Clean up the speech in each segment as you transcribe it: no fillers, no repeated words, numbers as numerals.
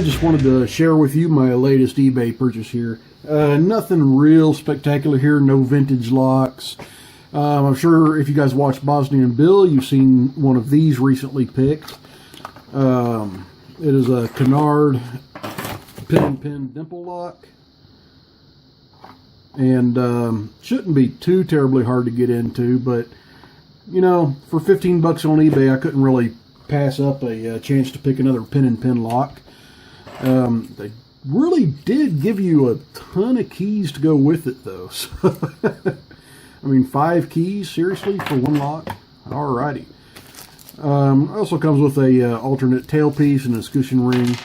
just wanted to share with you my latest eBay purchase here. Nothing real spectacular here, no vintage locks. I'm sure if you guys watch Bosnia and Bill, you've seen one of these recently picked. It is a Kenaurd pin dimple lock. And shouldn't be too terribly hard to get into, but you know, for 15 bucks on eBay, I couldn't really pass up a chance to pick another pin lock. They really did give you a ton of keys to go with it, though. So, I mean, 5 keys, seriously, for one lock? Alrighty. Also comes with a alternate tailpiece and a escutcheon ring.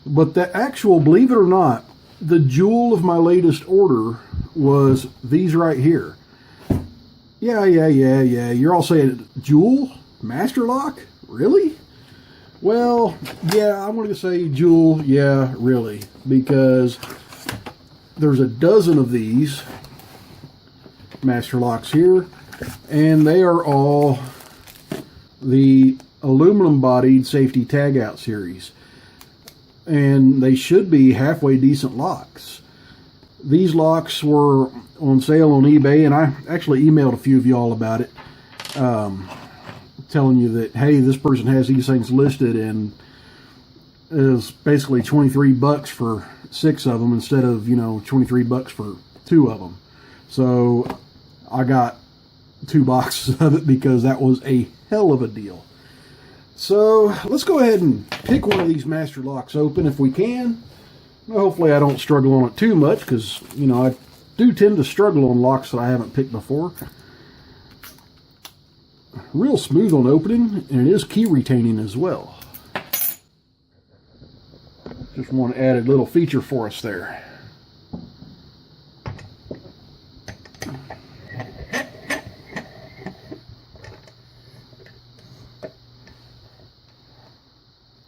But the actual, believe it or not, the jewel of my latest order was these right here. Yeah. You're all saying, jewel? Master lock? Really? Well, yeah, I'm going to say jewel, yeah, really. Because there's a dozen of these master locks here. And they are all the aluminum bodied safety tag out series. And they should be halfway decent locks. These locks were on sale on eBay, and I actually emailed a few of y'all about it, telling you that, hey, this person has these things listed, and it was basically 23 bucks for 6 of them instead of, you know, 23 bucks for 2 of them. So I got 2 boxes of it because that was a hell of a deal. So let's go ahead and pick one of these master locks open if we can. Well, hopefully I don't struggle on it too much, because, you know, I do tend to struggle on locks that I haven't picked before. Real smooth on opening, and it is key retaining as well. Just one added little feature for us there.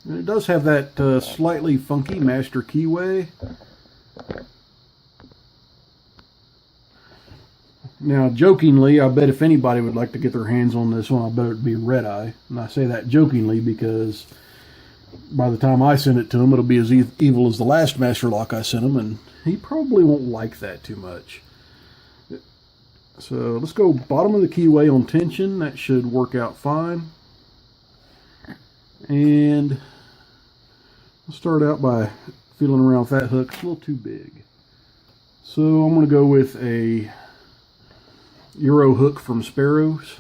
And it does have that slightly funky master keyway. Now, jokingly, I bet if anybody would like to get their hands on this one, I bet it'd be Red Eye. And I say that jokingly because by the time I send it to him, it'll be as evil as the last master lock I sent him, and he probably won't like that too much. So let's go bottom of the keyway on tension. That should work out fine. And I'll start out by feeling around with that hook. It's a little too big. So I'm going to go with a Euro hook from Sparrows.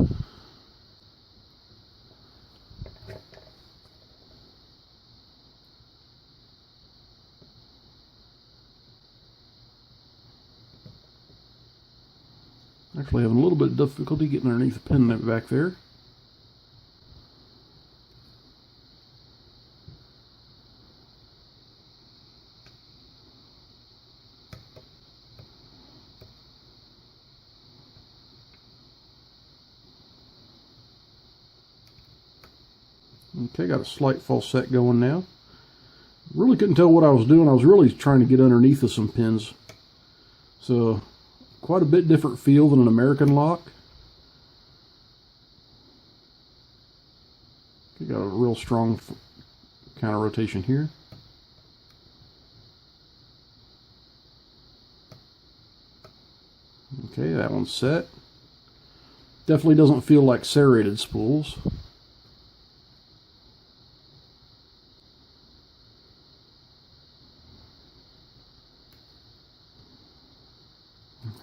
Actually having a little bit of difficulty getting underneath the pin back there. Okay, got a slight false set going now. Really couldn't tell what I was doing. I was really trying to get underneath of some pins. So, quite a bit different feel than an American lock. Okay, got a real strong counter rotation here. Okay, that one's set. Definitely doesn't feel like serrated spools.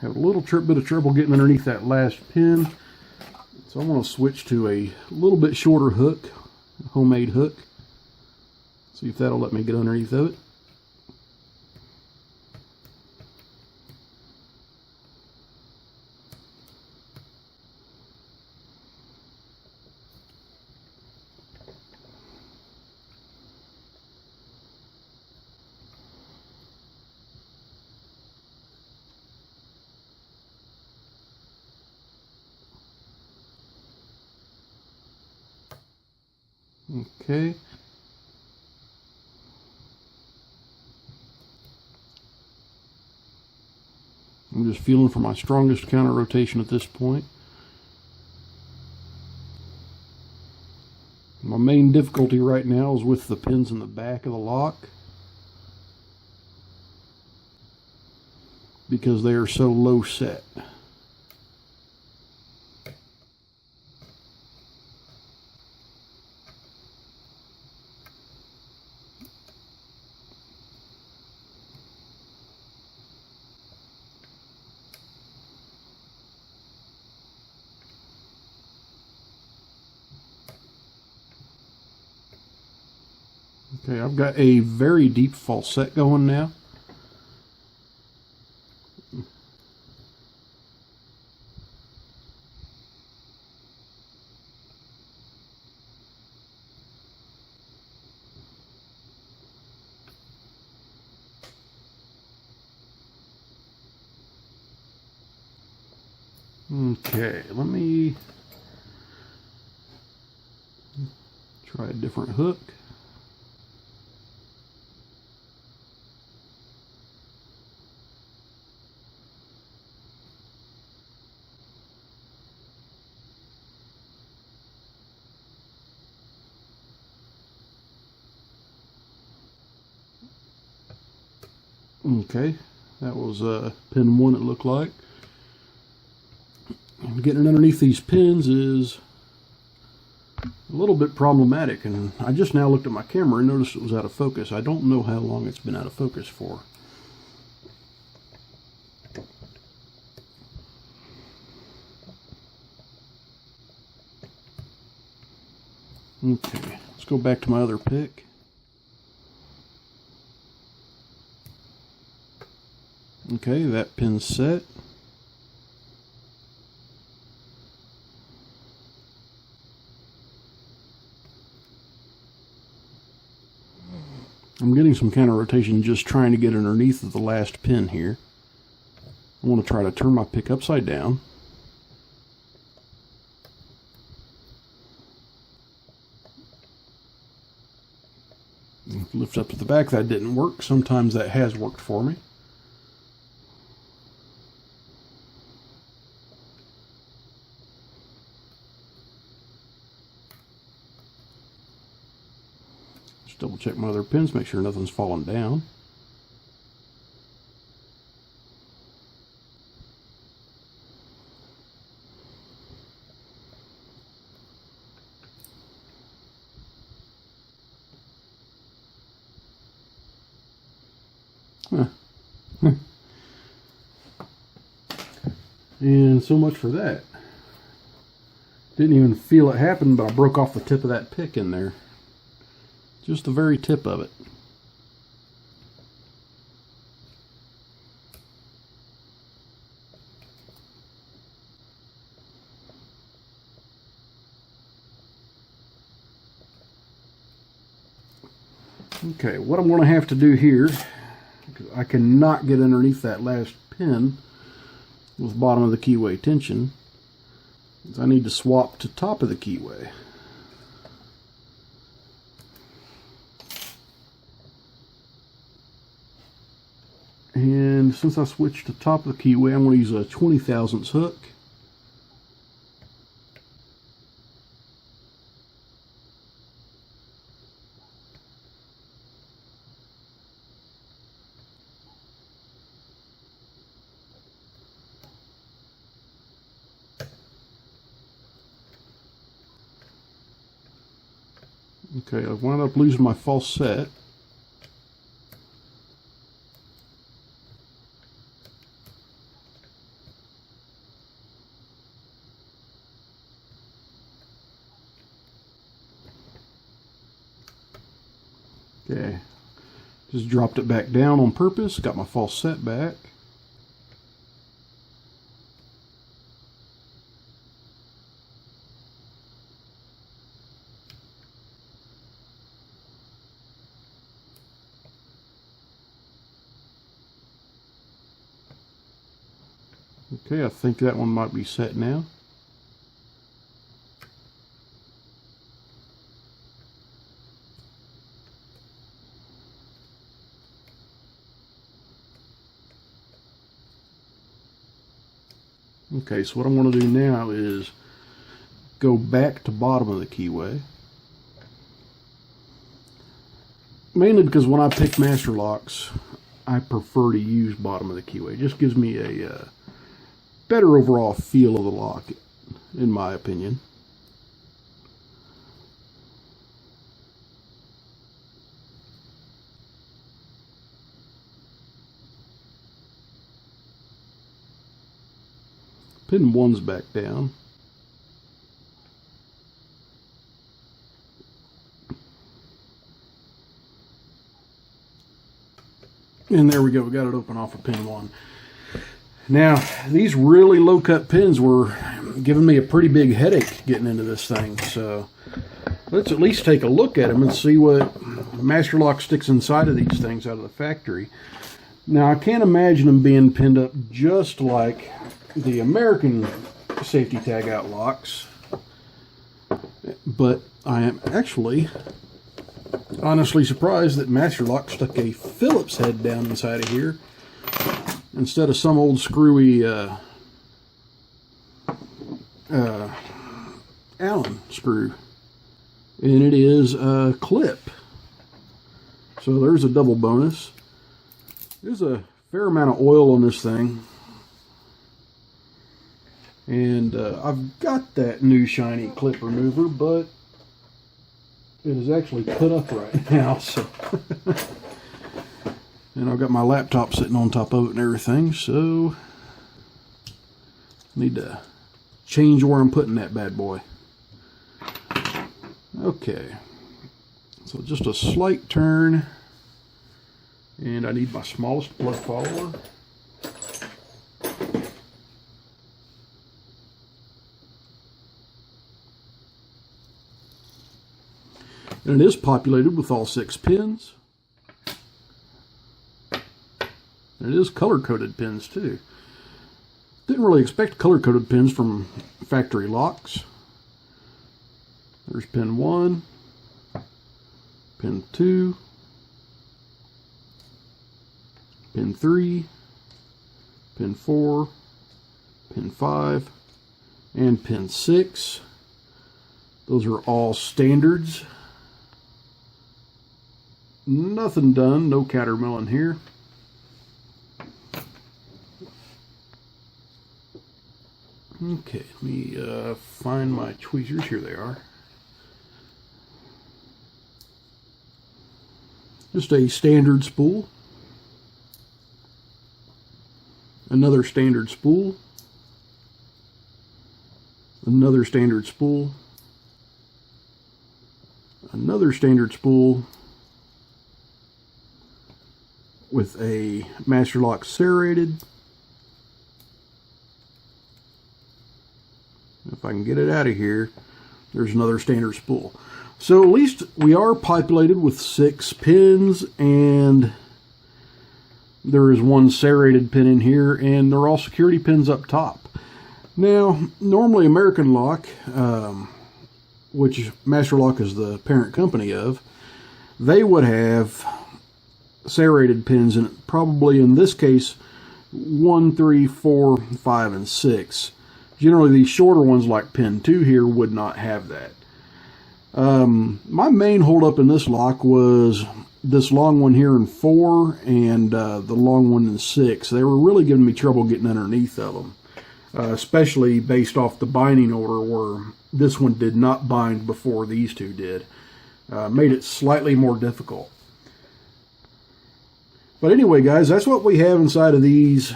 Have a little bit of trouble getting underneath that last pin, so I'm going to switch to a little bit shorter hook, a homemade hook. See if that'll let me get underneath of it. Okay. I'm just feeling for my strongest counter rotation at this point. My main difficulty right now is with the pins in the back of the lock. because they are so low set. Okay, I've got a very deep falset going now. Okay, let me try a different hook. Okay, that was pin 1, it looked like. And getting underneath these pins is a little bit problematic, and I just now looked at my camera and noticed it was out of focus. I don't know how long it's been out of focus for. Okay, let's go back to my other pick. Okay, that pin's set. I'm getting some counter rotation just trying to get underneath of the last pin here. I want to try to turn my pick upside down. Lift up to the back. That didn't work. Sometimes that has worked for me. Double check my other pins, make sure nothing's falling down. And so much for that. Didn't even feel it happen, but I broke off the tip of that pick in there. Just the very tip of it. Okay, what I'm going to have to do here, because I cannot get underneath that last pin with bottom of the keyway tension, is I need to swap to top of the keyway. And since I switched to top of the keyway, I'm going to use a 20 thousandths hook. Okay, I wound up losing my falset. Okay, just dropped it back down on purpose, got my falset back. Okay, I think that one might be set now. Okay, so what I'm going to do now is go back to bottom of the keyway. Mainly because when I pick Master Locks, I prefer to use bottom of the keyway. It just gives me a better overall feel of the lock, in my opinion. Pin 1's back down. And there we go, we got it open off of pin 1. Now, these really low cut pins were giving me a pretty big headache getting into this thing, so let's at least take a look at them and see what Master Lock sticks inside of these things out of the factory. Now, I can't imagine them being pinned up just like the American safety tag out locks, but I am actually honestly surprised that Master Lock stuck a Phillips head down inside of here instead of some old screwy Allen screw, and it is a clip, so there's a double bonus. There's a fair amount of oil on this thing. And I've got that new shiny clip remover, but it is actually put up right now. So, and I've got my laptop sitting on top of it and everything. So, need to change where I'm putting that bad boy. Okay, so just a slight turn, and I need my smallest plug follower. And it is populated with all 6 pins. And it is color-coded pins too. Didn't really expect color-coded pins from factory locks. There's pin 1, pin 2, pin 3, pin 4, pin 5, and pin 6. Those are all standards. Nothing done, no catermilling here. Okay, let me find my tweezers. Here they are. Just a standard spool. Another standard spool. Another standard spool. Another standard spool. With a Master Lock serrated. If I can get it out of here, there's another standard spool. So at least we are populated with 6 pins, and there is 1 serrated pin in here, and they're all security pins up top. Now, normally American Lock, which Master Lock is the parent company of, they would have serrated pins in it, probably in this case 1, 3, 4, 5, and 6. Generally these shorter ones like pin 2 here would not have that. My main holdup in this lock was this long one here in 4 and the long one in 6. They were really giving me trouble getting underneath of them, especially based off the binding order where this one did not bind before these two did. Made it slightly more difficult. But anyway, guys, that's what we have inside of these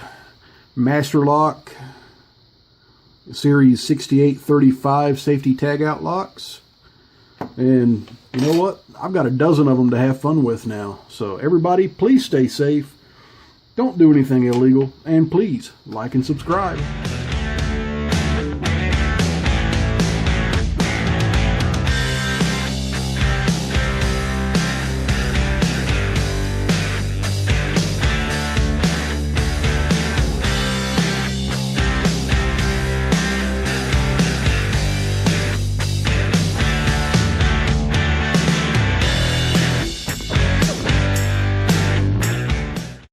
Master Lock Series 6835 safety tag out locks. And you know what? I've got a dozen of them to have fun with now. So everybody, please stay safe. Don't do anything illegal. And please, like and subscribe.